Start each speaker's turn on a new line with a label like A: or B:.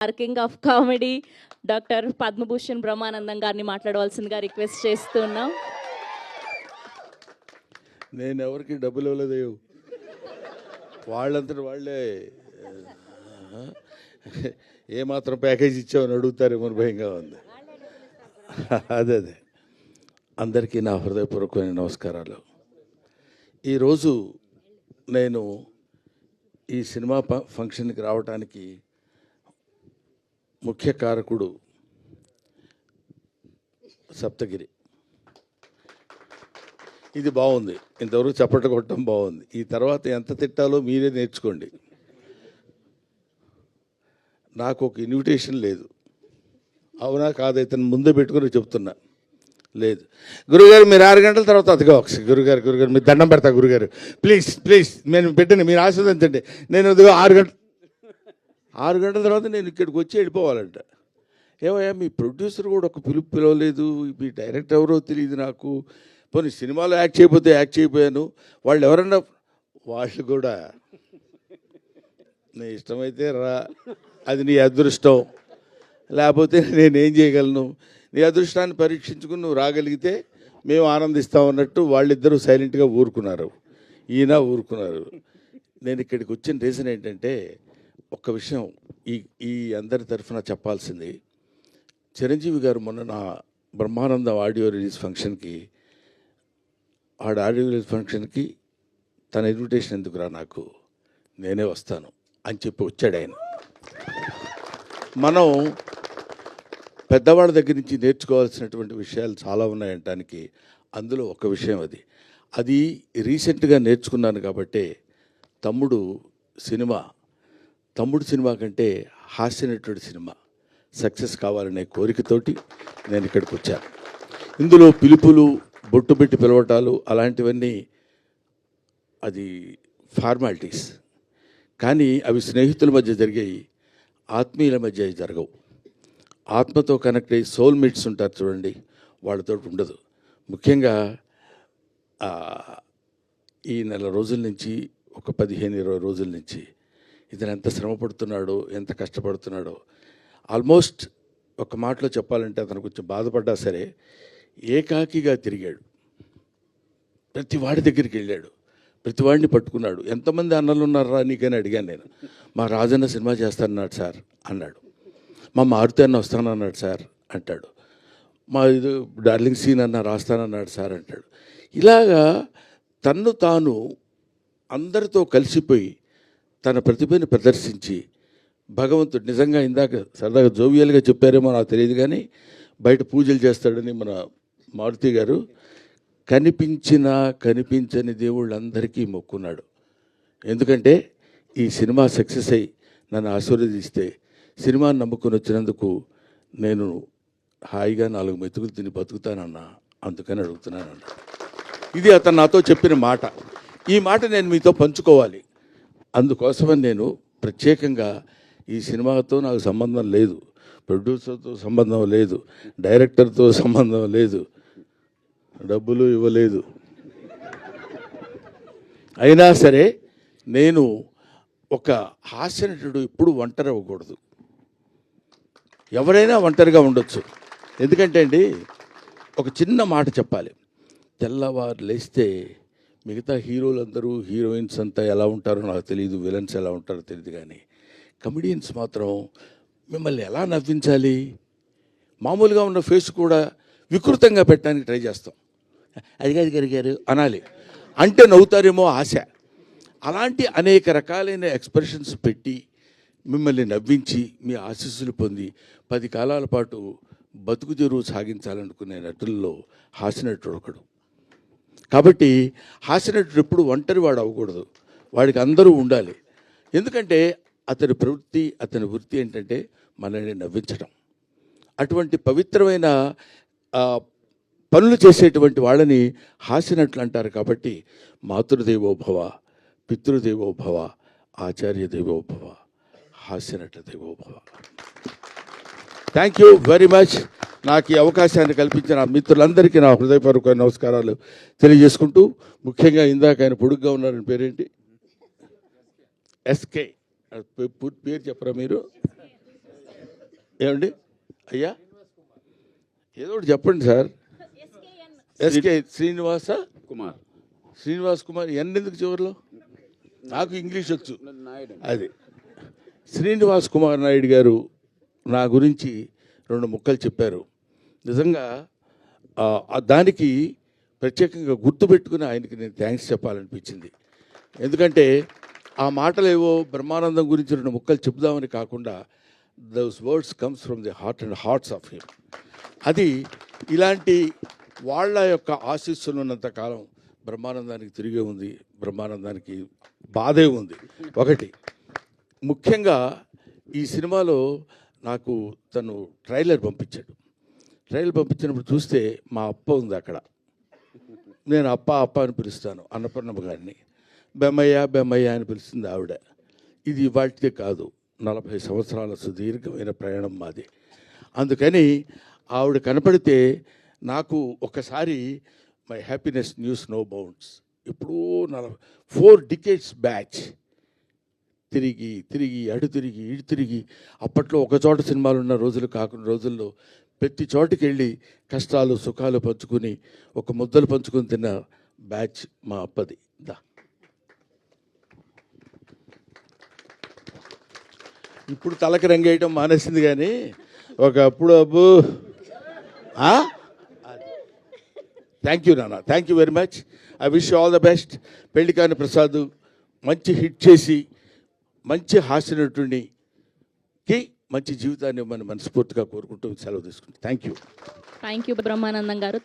A: King of comedy doctor Padma Bhushan Brahmanandam గారిని మాట్లాడవలసిందిగా request చేస్తున్నాం.
B: నేను ఎవరికి డబ్బులు ఇవ్వలేదు, వాళ్ళంతటి వాళ్ళే ఏమాత్రం ప్యాకేజ్ ఇచ్చామని అడుగుతారేమో భయంగా ఉంది. అదే అందరికీ నా హృదయపూర్వకమైన నమస్కారాలు. ఈరోజు నేను ఈ సినిమా ఫంక్షన్కి రావడానికి ముఖ్య కారకుడు సప్తగిరి. ఇది బాగుంది, ఇంతవరకు చప్పట్లు కొట్టడం బాగుంది. ఈ తర్వాత ఎంత తిట్టాలో మీరే నేర్చుకోండి. నాకు ఒక ఇన్విటేషన్ లేదు, అవునా కాదు, ఇతను ముందే పెట్టుకుని చెప్తున్నా. లేదు గురుగారు, మీరు 6 గంటల తర్వాత అదిగా ఒకసారి గురుగారు మీరు దండం పెడతా గురుగారు, ప్లీజ్ నేను పెట్టండి, మీరు ఆశీర్వదించండి. నేను అదిగో 6 గంటల తర్వాత నేను ఇక్కడికి వచ్చి వెళ్ళిపోవాలంట. ఏమయ్యా, మీ ప్రొడ్యూసర్ కూడా ఒక పిలవలేదు, మీ డైరెక్టర్ ఎవరో తెలియదు నాకు. పోనీ సినిమాలో యాక్ట్ చేయకపోయాను, వాళ్ళు ఎవరన్నా వాళ్ళు కూడా నీ ఇష్టమైతే రా, అది నీ అదృష్టం, లేకపోతే నేనేం చేయగలను. నీ అదృష్టాన్ని పరీక్షించుకుని నువ్వు రాగలిగితే మేము ఆనందిస్తామన్నట్టు వాళ్ళిద్దరూ సైలెంట్గా ఊరుకున్నారు, ఈయన ఊరుకున్నారు. నేను ఇక్కడికి వచ్చిన రీజన్ ఏంటంటే, ఒక్క విషయం ఈ అందరి తరఫున చెప్పాల్సింది. చిరంజీవి గారు మొన్న నా బ్రహ్మానందం ఆడియో రిలీజ్ ఫంక్షన్కి తన ఇన్విటేషన్ ఎందుకురా నాకు, నేనే వస్తాను అని చెప్పి వచ్చాడు ఆయన. మనం పెద్దవాళ్ళ దగ్గర నుంచి నేర్చుకోవాల్సినటువంటి విషయాలు చాలా ఉన్నాయంటానికి అందులో ఒక విషయం అది రీసెంట్గా నేర్చుకున్నాను. కాబట్టి తమ్ముడు సినిమా కంటే హాస్యనటుడి సినిమా సక్సెస్ కావాలనే కోరికతోటి నేను ఇక్కడికి వచ్చాను. ఇందులో పిలుపులు, బొట్టు పెట్టి పిలవటాలు అలాంటివన్నీ అది ఫార్మాలిటీస్, కానీ అవి స్నేహితుల మధ్య జరిగాయి, ఆత్మీయుల మధ్య జరగవు. ఆత్మతో కనెక్ట్ అయ్యి సోల్మేట్స్ ఉంటారు చూడండి, వాళ్ళతో ఉండదు. ముఖ్యంగా ఈ నెల రోజుల నుంచి, ఒక 15-20 రోజుల నుంచి ఇతను ఎంత శ్రమ పడుతున్నాడో, ఎంత కష్టపడుతున్నాడో. ఆల్మోస్ట్ ఒక మాటలో చెప్పాలంటే అతను కొంచెం బాధపడ్డా సరే ఏకాకిగా తిరిగాడు. ప్రతి వాడి దగ్గరికి వెళ్ళాడు, ప్రతి వాడిని పట్టుకున్నాడు. ఎంతమంది అన్నలు ఉన్నారా నీకని అడిగాను నేను. మా రాజన్న సినిమా చేస్తానన్నాడు సార్ అన్నాడు. మా మారుతి అన్న వస్తానన్నాడు సార్ అంటాడు. మా ఇది డార్లింగ్ సీన్ అన్న రాస్తానన్నాడు సార్ అంటాడు. ఇలాగా తన్ను తాను అందరితో కలిసిపోయి తన ప్రతిభను ప్రదర్శించి భగవంతుడు నిజంగా ఇందాక సరదాగా జోవియల్గా చెప్పారేమో నాకు తెలియదు, కానీ బయట పూజలు చేస్తాడని మన మారుతి గారు కనిపించని దేవుళ్ళందరికీ మొక్కున్నాడు. ఎందుకంటే ఈ సినిమా సక్సెస్ అయ్యి నన్ను ఆశీర్వదిస్తే, సినిమాని నమ్ముకొని వచ్చినందుకు నేను హాయిగా 4 మెతుకులు తిని బతుకుతానన్నా, అందుకని అడుగుతున్నానన్నా. ఇది అతను నాతో చెప్పిన మాట. ఈ మాట నేను మీతో పంచుకోవాలి. అందుకోసమని నేను ప్రత్యేకంగా ఈ సినిమాతో నాకు సంబంధం లేదు, ప్రొడ్యూసర్తో సంబంధం లేదు, డైరెక్టర్తో సంబంధం లేదు, డబ్బులు ఇవ్వలేదు. అయినా సరే నేను ఒక హాస్యనటుడు ఎప్పుడు ఒంటరి అవ్వకూడదు. ఎవరైనా ఒంటరిగా ఉండొచ్చు. ఎందుకంటే అండి, ఒక చిన్న మాట చెప్పాలి. తెల్లవారు లేస్తే మిగతా హీరోలందరూ, హీరోయిన్స్ అంతా ఎలా ఉంటారో నాకు తెలియదు, విలన్స్ ఎలా ఉంటారో తెలియదు, కానీ కమెడియన్స్ మాత్రం మిమ్మల్ని ఎలా నవ్వించాలి, మామూలుగా ఉన్న ఫేస్ కూడా వికృతంగా పెట్టడానికి ట్రై చేస్తాం. అది గారు అనాలి అంటే నవ్వుతారేమో ఆశ. అలాంటి అనేక రకాలైన ఎక్స్ప్రెషన్స్ పెట్టి మిమ్మల్ని నవ్వించి మీ ఆశీస్సులు పొంది 10 కాలాల పాటు బతుకు తెరువు సాగించాలనుకునే నటుల్లో హాస్యనటుడు ఒకడు. కాబట్టి హాస్యనటుడు ఎప్పుడు ఒంటరి వాడు అవ్వకూడదు, వాడికి అందరూ ఉండాలి. ఎందుకంటే అతని ప్రవృత్తి, అతని వృత్తి ఏంటంటే మనల్ని నవ్వించడం. అటువంటి పవిత్రమైన పనులు చేసేటువంటి వాళ్ళని హాస్యనటులు అంటారు. కాబట్టి మాతృదేవోభవ, పితృదేవోభవ, ఆచార్య దేవోభవ, హాస్యనట దేవోభవ. Thank you very much. నాకు ఈ అవకాశాన్ని కల్పించిన మిత్రులందరికీ నా హృదయపూర్వక నమస్కారాలు తెలియజేసుకుంటూ, ముఖ్యంగా ఇందాక ఆయన పొడుగ్గా ఉన్నారని పేరేంటి, ఎస్కే, పూర్తి పేరు చెప్పరా మీరు? ఏమండి అయ్యా ఏదో ఒకటి చెప్పండి సార్. ఎస్కే శ్రీనివాస్ కుమార్ ఎందుకు చివరిలో? నాకు ఇంగ్లీష్ వచ్చు. అది శ్రీనివాస్ కుమార్ నాయుడు గారు నా గురించి 2 ముక్కలు చెప్పారు. నిజంగా దానికి ప్రత్యేకంగా గుర్తుపెట్టుకుని ఆయనకి నేను థ్యాంక్స్ చెప్పాలనిపించింది. ఎందుకంటే ఆ మాటలు ఏవో బ్రహ్మానందం గురించి 2 ముక్కలు చెప్దామని కాకుండా those words comes from the heart and hearts of him. అది ఇలాంటి వాళ్ళ యొక్క ఆశీస్సులు ఉన్నంత కాలం బ్రహ్మానందానికి తిరిగే ఉంది, బ్రహ్మానందానికి బాధే ఉంది. ఒకటి ముఖ్యంగా ఈ సినిమాలో నాకు తను ట్రైలర్ పంపించాడు. ట్రైలర్ పంపించినప్పుడు చూస్తే మా అప్ప ఉంది అక్కడ. నేను అప్ప అని పిలుస్తాను అన్నపూర్ణమ్మ గారిని. బెమ్మయ్య అని పిలుస్తుంది ఆవిడ. ఇది ఇవాటిదే కాదు, 40 సంవత్సరాల సుదీర్ఘమైన ప్రయాణం మాది. అందుకని ఆవిడ కనపడితే నాకు ఒకసారి my happiness news no bounds. ఎప్పుడూ 4 డికేడ్స్ బ్యాచ్ తిరిగి అటు తిరిగి అప్పట్లో ఒక చోట సినిమాలు ఉన్న రోజులు కాకుండా రోజుల్లో ప్రతి చోటుకి వెళ్ళి కష్టాలు సుఖాలు పంచుకుని ఒక ముద్దలు పంచుకొని తిన్న బ్యాచ్ మా అప్పది. ఇప్పుడు తలకి రంగేయటం మానేసింది, కానీ ఒకప్పుడు అబ్బు. థ్యాంక్ యూ నాన్న, thank you very much. I wish all the best. Pellikani Prasad మంచి హిట్ చేసి మంచి హాస్య నటుడికి మంచి జీవితాన్ని ఇవ్వమని మనస్ఫూర్తిగా కోరుకుంటూ సెలవు తీసుకుంటాం. థ్యాంక్ యూ
A: బ్రహ్మానందం గారు.